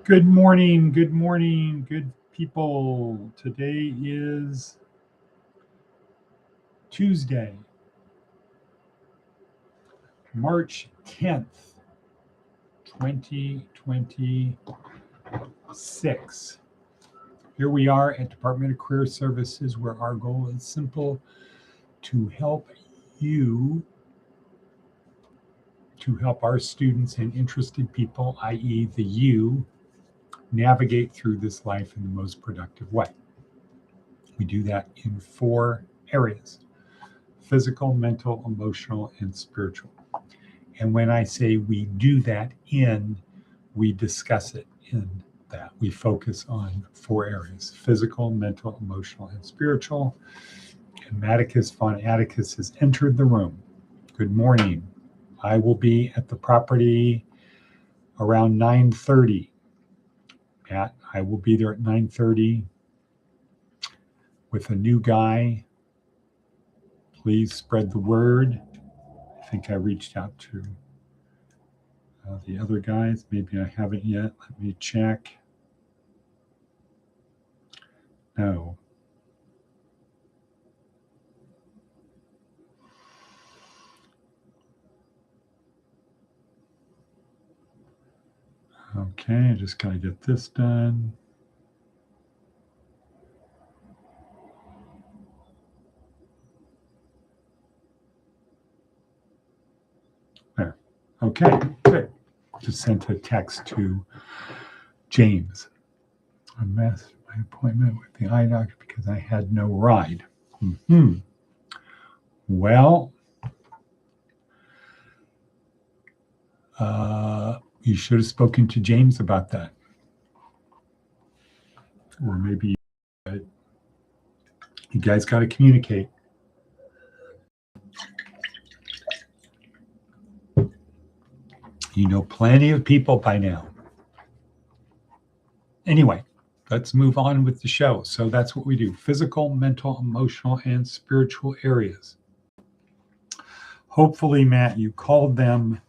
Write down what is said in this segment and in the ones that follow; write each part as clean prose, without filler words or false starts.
good morning, good people. Today is Tuesday, March 10th, 2026. Here we are at Department of Career Services, where our goal is simple: to help you, to help our students and interested people, i.e. the you, navigate through this life in the most productive way. We do that in 4 areas: physical, mental, emotional, and spiritual. And when I say we do that we discuss it in that. We focus on 4 areas: physical, mental, emotional, and spiritual. And Atticus von Atticus has entered the room. Good morning. I will be at the property around 9:30. Matt, I will be there at 9:30 with a new guy. Please spread the word. I think I reached out to the other guys. Maybe I haven't yet. Let me check. No. Okay, I just gotta get this done. There. Okay, good. Just sent a text to James. I missed my appointment with the eye doctor because I had no ride. Well, you should have spoken to James about that. Or maybe you guys got to communicate. You know plenty of people by now. Anyway, let's move on with the show. So that's what we do: physical, mental, emotional, and spiritual areas. Hopefully, Matt, you called them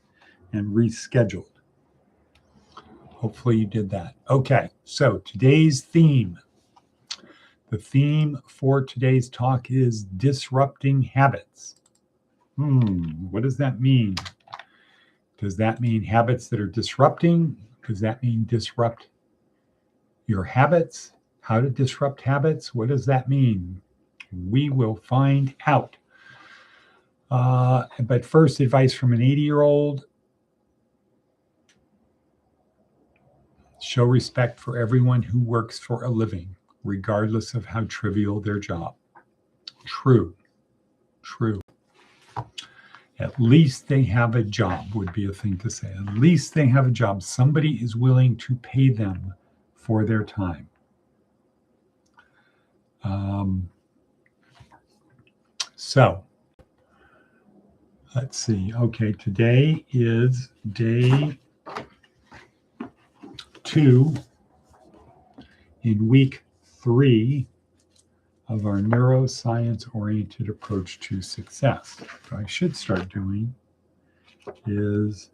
and rescheduled. Hopefully you did that. Okay, so today's theme. The theme for today's talk is disrupting habits. What does that mean? Does that mean habits that are disrupting? Does that mean disrupt your habits? How to disrupt habits? What does that mean? We will find out. But first, advice from an 80-year-old. Show respect for everyone who works for a living, regardless of how trivial their job. True. At least they have a job would be a thing to say. At least they have a job. Somebody is willing to pay them for their time. So let's see. Okay, today is day 2 in week 3 of our neuroscience-oriented approach to success. What I should start doing is,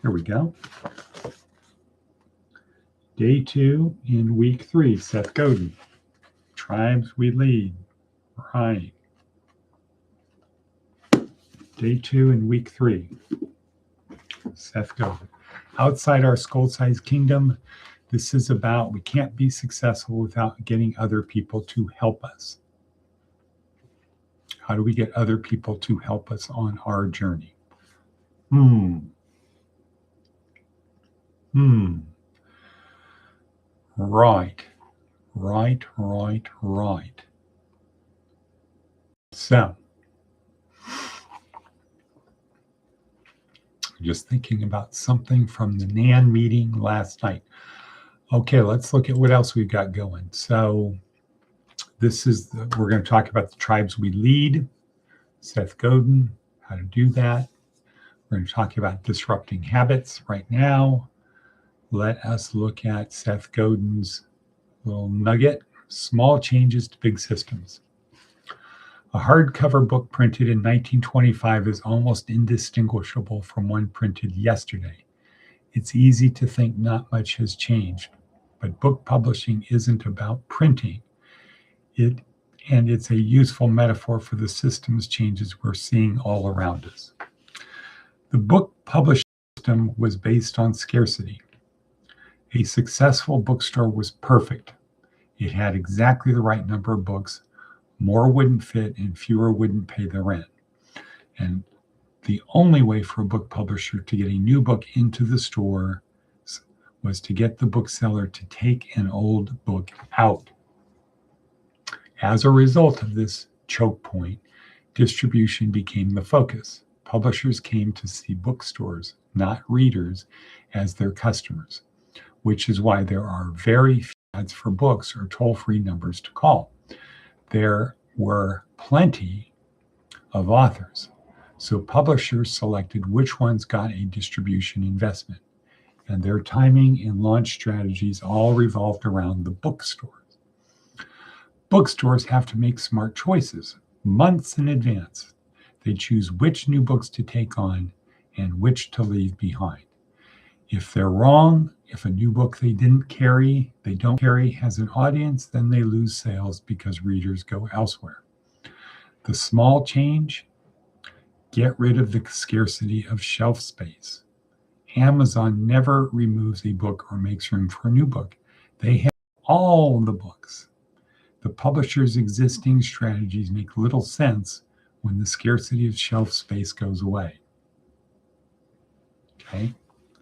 here we go. Day 2 in week 3, Seth Godin. Tribes we lead. Right. Day 2 in week 3, Seth Godin. Outside our skull-sized kingdom, this is about we can't be successful without getting other people to help us. How do we get other people to help us on our journey? Right. So, just thinking about something from the NAN meeting last night. Okay, let's look at what else we've got going. So we're going to talk about the tribes we lead, Seth Godin, how to do that. We're going to talk about disrupting habits right now. Let us look at Seth Godin's little nugget: small changes to big systems. A hardcover book printed in 1925 is almost indistinguishable from one printed yesterday. It's easy to think not much has changed, but book publishing isn't about printing. It's a useful metaphor for the systems changes we're seeing all around us. The book publishing system was based on scarcity. A successful bookstore was perfect. It had exactly the right number of books. More wouldn't fit and fewer wouldn't pay the rent. And the only way for a book publisher to get a new book into the store was to get the bookseller to take an old book out. As a result of this choke point, distribution became the focus. Publishers came to see bookstores, not readers, as their customers, which is why there are very few ads for books or toll-free numbers to call. There were plenty of authors, so publishers selected which ones got a distribution investment, and their timing and launch strategies all revolved around the bookstores. Bookstores have to make smart choices months in advance. They choose which new books to take on and which to leave behind. If they're wrong, if a new book they don't carry has an audience, then they lose sales because readers go elsewhere. The small change: get rid of the scarcity of shelf space. Amazon never removes a book or makes room for a new book. They have all the books. The publisher's existing strategies make little sense when the scarcity of shelf space goes away. Okay?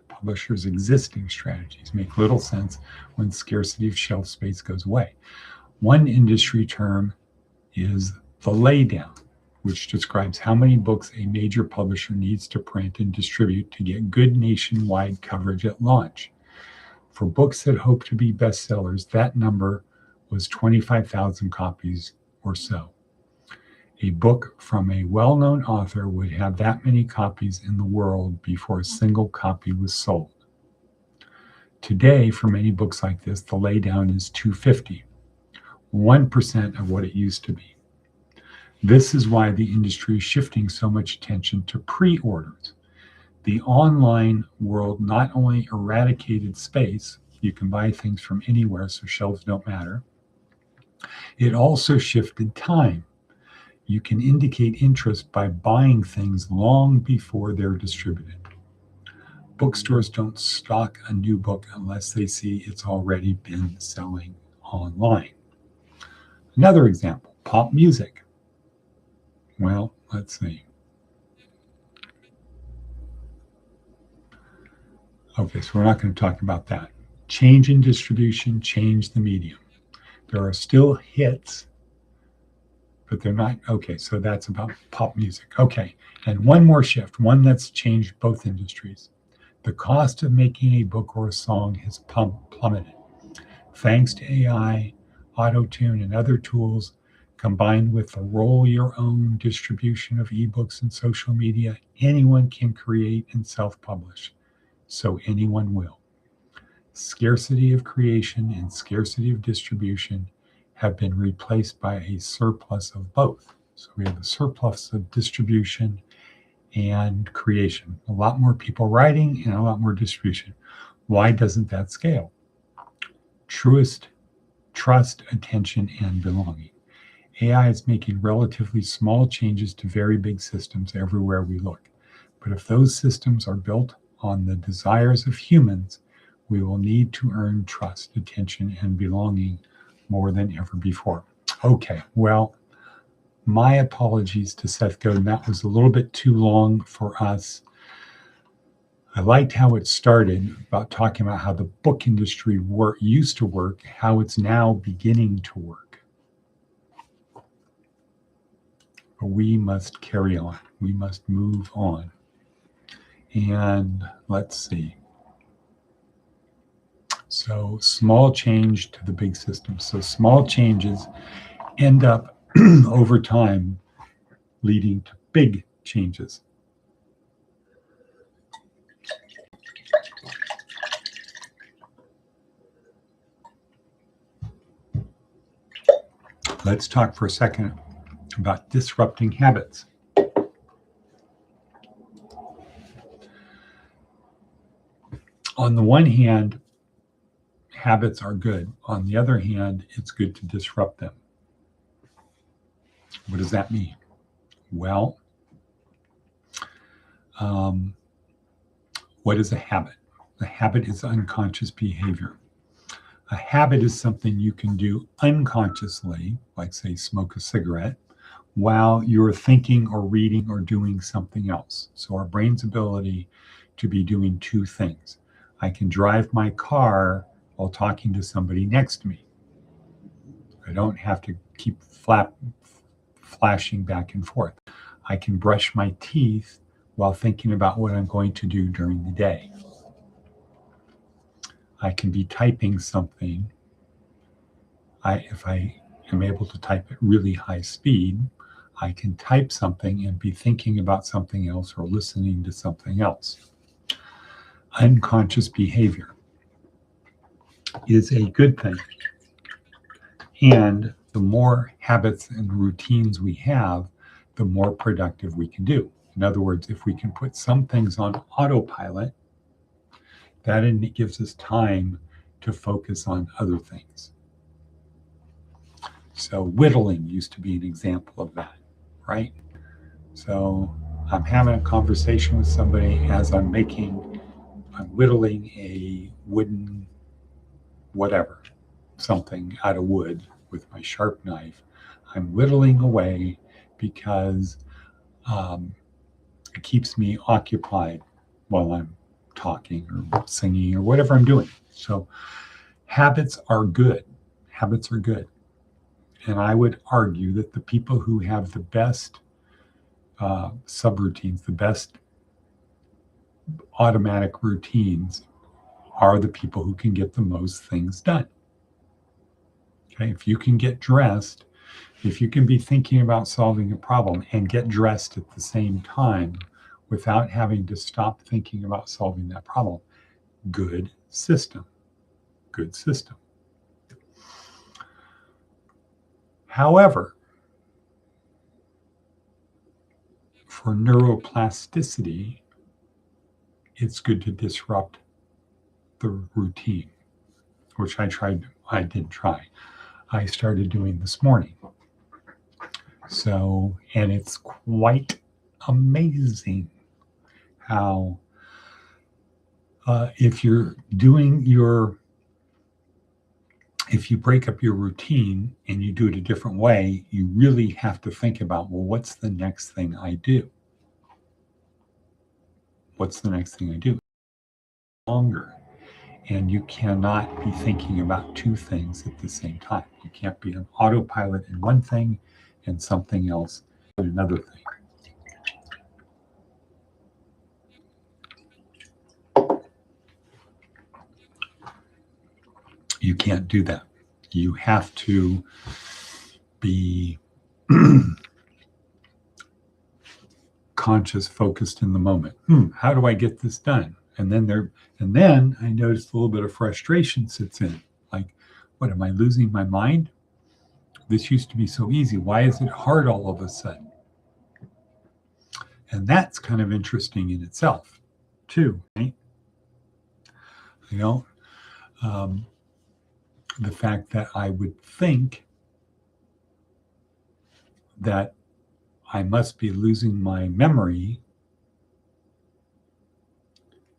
Publishers' existing strategies make little sense when scarcity of shelf space goes away. One industry term is the laydown, which describes how many books a major publisher needs to print and distribute to get good nationwide coverage at launch. For books that hope to be bestsellers, that number was 25,000 copies or so. A book from a well-known author would have that many copies in the world before a single copy was sold. Today, for many books like this, the laydown is 250, 1% of what it used to be. This is why the industry is shifting so much attention to pre-orders. The online world not only eradicated space, you can buy things from anywhere, so shelves don't matter, it also shifted time. You can indicate interest by buying things long before they're distributed. Bookstores don't stock a new book unless they see it's already been selling online. Another example, pop music. Well, let's see. Okay, so we're not going to talk about that. Change in distribution, change the medium. There are still hits, but they're not. Okay, so that's about pop music. Okay, and one more shift, one that's changed both industries. The cost of making a book or a song has plummeted. Thanks to AI, auto-tune, and other tools, combined with the roll your own distribution of ebooks and social media, anyone can create and self-publish. So anyone will. Scarcity of creation and scarcity of distribution have been replaced by a surplus of both. So we have a surplus of distribution and creation. A lot more people writing and a lot more distribution. Why doesn't that scale? Trust, attention, and belonging. AI is making relatively small changes to very big systems everywhere we look. But if those systems are built on the desires of humans, we will need to earn trust, attention, and belonging more than ever before. Okay, well, my apologies to Seth Godin. That was a little bit too long for us. I liked how it started about talking about how the book industry used to work, how it's now beginning to work. But we must carry on. We must move on. And let's see. So small change to the big system. So small changes end up over time leading to big changes. Let's talk for a second about disrupting habits. On the one hand, habits are good. On the other hand, it's good to disrupt them. What does that mean? Well, what is a habit? A habit is unconscious behavior. A habit is something you can do unconsciously, like say smoke a cigarette, while you're thinking or reading or doing something else. So our brain's ability to be doing two things. I can drive my car while talking to somebody next to me. I don't have to keep flashing back and forth. I can brush my teeth while thinking about what I'm going to do during the day. I can be typing something. If I am able to type at really high speed, I can type something and be thinking about something else or listening to something else. Unconscious behavior is a good thing. And the more habits and routines we have, the more productive we can do. In other words, if we can put some things on autopilot, that gives us time to focus on other things. So whittling used to be an example of that, right? So I'm having a conversation with somebody as I'm whittling a wooden whatever, something out of wood with my sharp knife. I'm whittling away because it keeps me occupied while I'm talking or singing or whatever I'm doing. So habits are good. Habits are good. And I would argue that the people who have the best subroutines, the best automatic routines, are the people who can get the most things done. Okay, if you can get dressed, if you can be thinking about solving a problem and get dressed at the same time without having to stop thinking about solving that problem, good system. Good system. However, for neuroplasticity, it's good to disrupt the routine, which I started doing this morning. So, and it's quite amazing how if you break up your routine and you do it a different way, you really have to think about, well, what's the next thing I do? What's the next thing I do? Longer. And you cannot be thinking about two things at the same time. You can't be on autopilot in one thing and something else in another thing. You can't do that. You have to be conscious, focused in the moment. How do I get this done? And then I noticed a little bit of frustration sits in. Like, what, am I losing my mind? This used to be so easy. Why is it hard all of a sudden? And that's kind of interesting in itself, too, right? You know, the fact that I would think that I must be losing my memory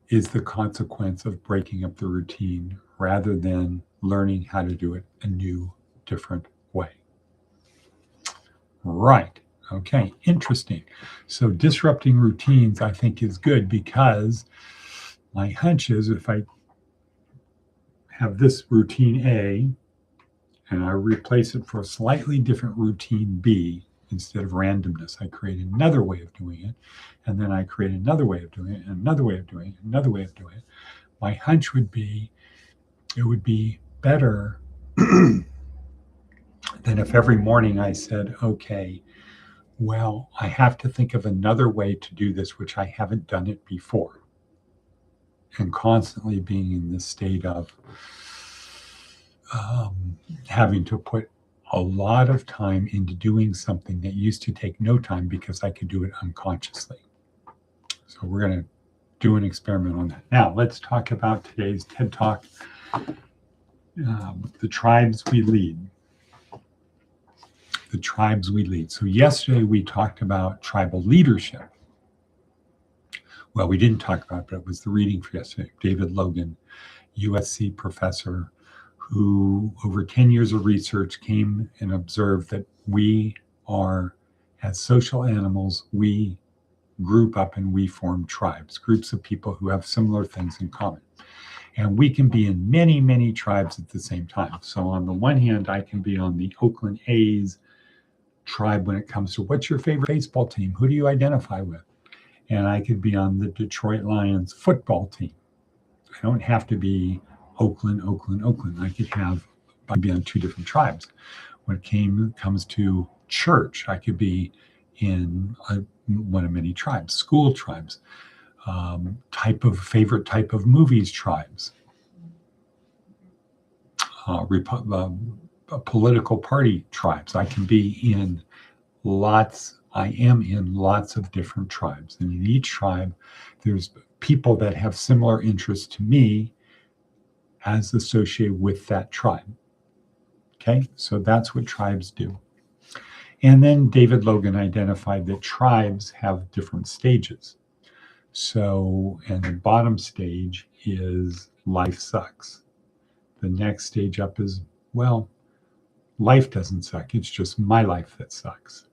is the consequence of breaking up the routine rather than learning how to do it a new, different way. Right. Okay. Interesting. So disrupting routines, I think, is good because my hunch is if I have this routine A and I replace it for a slightly different routine B, instead of randomness, I create another way of doing it. And then I create another way of doing it, and another way of doing it, another way of doing it. My hunch would be it would be better than if every morning I said, okay, well, I have to think of another way to do this, which I haven't done it before. And constantly being in this state of having to put a lot of time into doing something that used to take no time because I could do it unconsciously. So we're going to do an experiment on that. Now, let's talk about today's TED Talk, the tribes we lead. The tribes we lead. So yesterday we talked about tribal leadership. Well, we didn't talk about it, but it was the reading for yesterday. David Logan, USC professor, who over 10 years of research came and observed that we are, as social animals, we group up and we form tribes, groups of people who have similar things in common. And we can be in many, many tribes at the same time. So on the one hand, I can be on the Oakland A's tribe when it comes to what's your favorite baseball team? Who do you identify with? And I could be on the Detroit Lions football team. I don't have to be Oakland. I could be on two different tribes. When it comes to church, I could be in one of many tribes, school tribes, favorite type of movies tribes, political party tribes. I am in lots of different tribes. And in each tribe, there's people that have similar interests to me as associated with that tribe. Okay, so that's what tribes do. And then David Logan identified that tribes have different stages. So, and the bottom stage is life sucks. The next stage up is, well, life doesn't suck. It's just my life that sucks.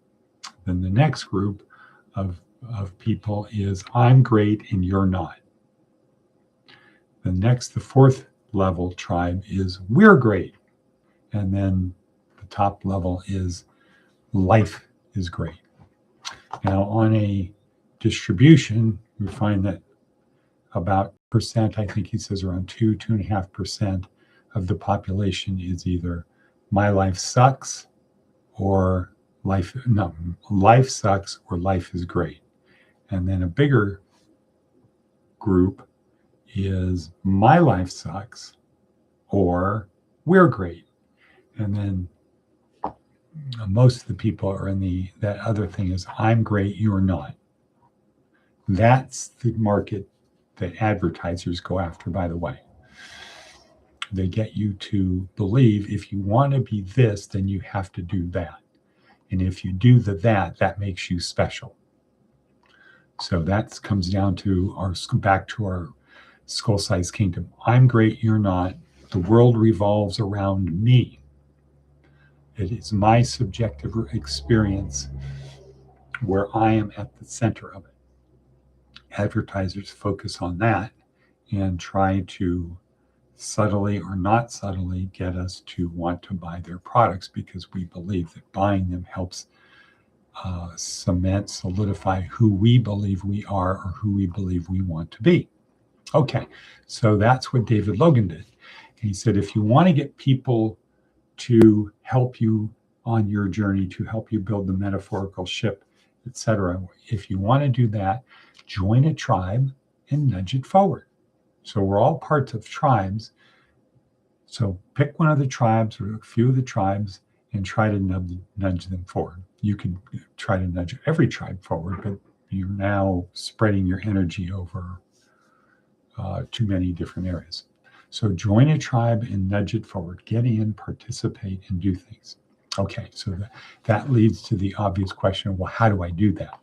Then the next group of people is I'm great and you're not. The fourth level tribe is we're great. And then the top level is life is great. Now on a distribution, we find that about percent, I think he says around 2.5% of the population is either my life sucks or life sucks or life is great. And then a bigger group is my life sucks or we're great. And then most of the people are in that other thing is I'm great, you're not. That's the market that advertisers go after, by the way. They get you to believe if you want to be this, then you have to do that. And if you do that makes you special. So that comes down to back to our skull-sized kingdom. I'm great, you're not. The world revolves around me. It is my subjective experience where I am at the center of it. Advertisers focus on that and try to subtly or not subtly get us to want to buy their products because we believe that buying them helps solidify who we believe we are or who we believe we want to be. Okay, so that's what David Logan did. And he said, if you want to get people to help you on your journey, to help you build the metaphorical ship, etc., if you want to do that, join a tribe and nudge it forward. So we're all parts of tribes. So pick one of the tribes or a few of the tribes and try to nudge them forward. You can try to nudge every tribe forward, but you're now spreading your energy over too many different areas. So join a tribe and nudge it forward. Get in, participate, and do things. Okay, so that leads to the obvious question of, well, how do I do that?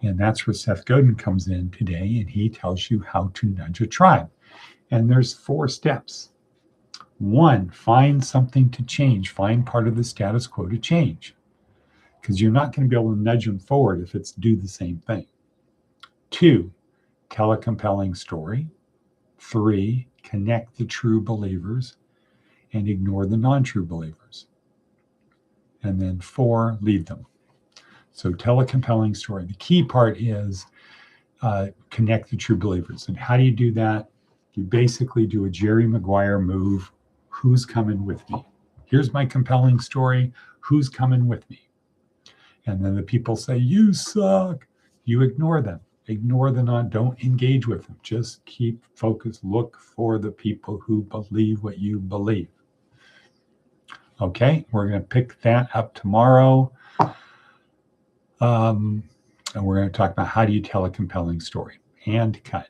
And that's where Seth Godin comes in today, and he tells you how to nudge a tribe. And there's 4 steps. 1, find something to change. Find part of the status quo to change. Because you're not going to be able to nudge them forward if it's do the same thing. 2, tell a compelling story. 3, connect the true believers and ignore the non-true believers. And then 4, lead them. So tell a compelling story. The key part is connect the true believers. And how do you do that? You basically do a Jerry Maguire move. Who's coming with me? Here's my compelling story. Who's coming with me? And then the people say, you suck. You ignore them. Ignore the don't engage with them. Just keep focused. Look for the people who believe what you believe. Okay, we're going to pick that up tomorrow. And we're going to talk about how do you tell a compelling story. And cut.